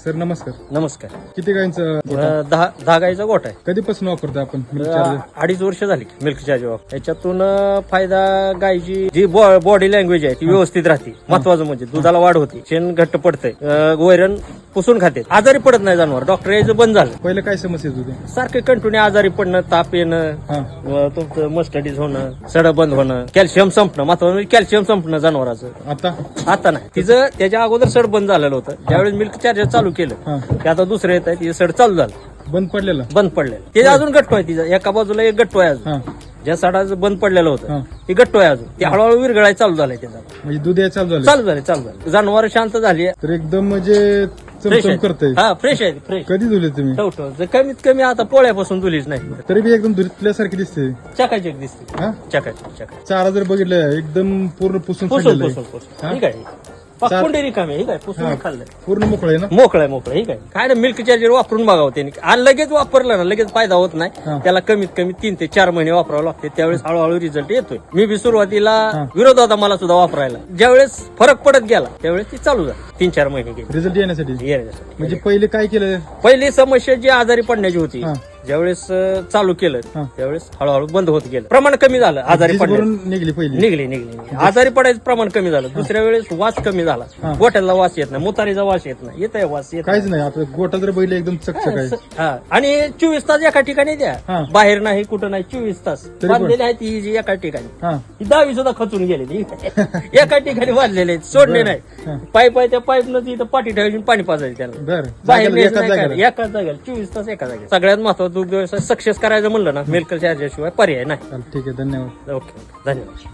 Sir नमस्कार. नमस्कार. किती गायींचं गोठा? 10 गाईचा गोठा आहे. कधीपासून वापरतो आपण मिल्क चार्जर? 2.5 वर्ष झाली मिल्क चार्जर वापर. याच्यातून फायदा गायची जी बॉडी लँग्वेज आहे ती व्यवस्थित राहते. महत्वाचं म्हणजे दुधाला वाढ होते, शेण घट्ट पडतंय, वैरण पुसून खाते, आजारी पडत नाही जनावर. डॉक्टर यायचं बंद झालं. पहिले काय समस्या होती? सारखे कंटिन्यू आजारी पडणं, ताप येणं, तुमचं मस्टडीज होणं, सड बंद होणं, कॅल्शियम संपणं. महत्वाचं म्हणजे कॅल्शियम संपणं जनावराचं. आता नाही. तिचं त्याच्या अगोदर सड बंद झालेलं होतं. त्यावेळेस मिल्क चार्जर चालू केलं ते आता दुसरं येत आहे, तिचं सड चालू झालं. बंद पडलेलं ते अजून गट्टू आहे. तिचा एका बाजूला एक गट्टू आहे अजून. ज्या सडाचं बंद पडलेलं होतं ते गट्टू आहे अजून. ते हळूहळू विरघळायला चालू झालंय. त्याचा म्हणजे दूध यायला चालू झालं. जनावर शांत झाली. तर एकदम म्हणजे चमचम करतंय. फ्रेश आहे. फ्रेश कधी धुले तुम्ही? कमीत कमी आता पोळ्यापासून धुलीच नाही. तरी बी एकदम धुतल्यासारखी दिसते. चकाचक दिसते. चकाचक. चारा जर बघितलं एकदम पूर्ण पुसून ठीक आहे. कोंडे रिकामी ही काय पुसून खाल्लंय. पूर्ण मोकळं आहे ना? मोकळं ही काय ना मिल्क चार्जर वापरून बघावं त्यांनी. आणि लगेच वापरलं ना लगेच फायदा होत नाही. त्याला कमीत कमी 3 ते 4 महिने वापरावं लागते. त्यावेळेस हळूहळू रिझल्ट येतोय. मी बी सुरुवातीला विरोध होता मला सुद्धा वापरायला. ज्यावेळेस फरक पडत गेला त्यावेळेस ती चालू झाली. 3-4 महिने गेले रिझल्ट येण्यासाठी. म्हणजे पहिले काय केलं? पहिली समस्या जी आजारी पडण्याची होती ज्यावेळेस चालू केलं त्यावेळेस हळूहळू बंद होत गेलं. प्रमाण कमी झालं. आजारी निघली. आजारी पडायचं प्रमाण कमी झालं. दुसऱ्या वेळेस वास कमी झाला. गोठ्याला वास येत नाही, मुतारीचा वास येत नाही. येत आहे वास येत काहीच नाही. आपलं गोठा जर बैल एकदम चकचक आहे. आणि 24 तास एका ठिकाणी द्या. बाहेर नाही कुठं नाही. 24 तास बांधलेले आहेत ही जी एका ठिकाणी. ही 10 सुद्धा खचून गेलेली एका ठिकाणी बांधलेले आहेत. सोडले नाही. पाईप आहे त्या पाईप न तिथं पाठी ठेवायची पाणी पाजायचं त्याला. बाहेर एकाच जागेला 24 तास एका जागेला. सगळ्यात महत्वाचं दूध व्यवसाय सक्सेस करायचं म्हणलं ना मिल्क चार्जर शिवाय पर्याय नाही. ठीक आहे. धन्यवाद. ओके. धन्यवाद.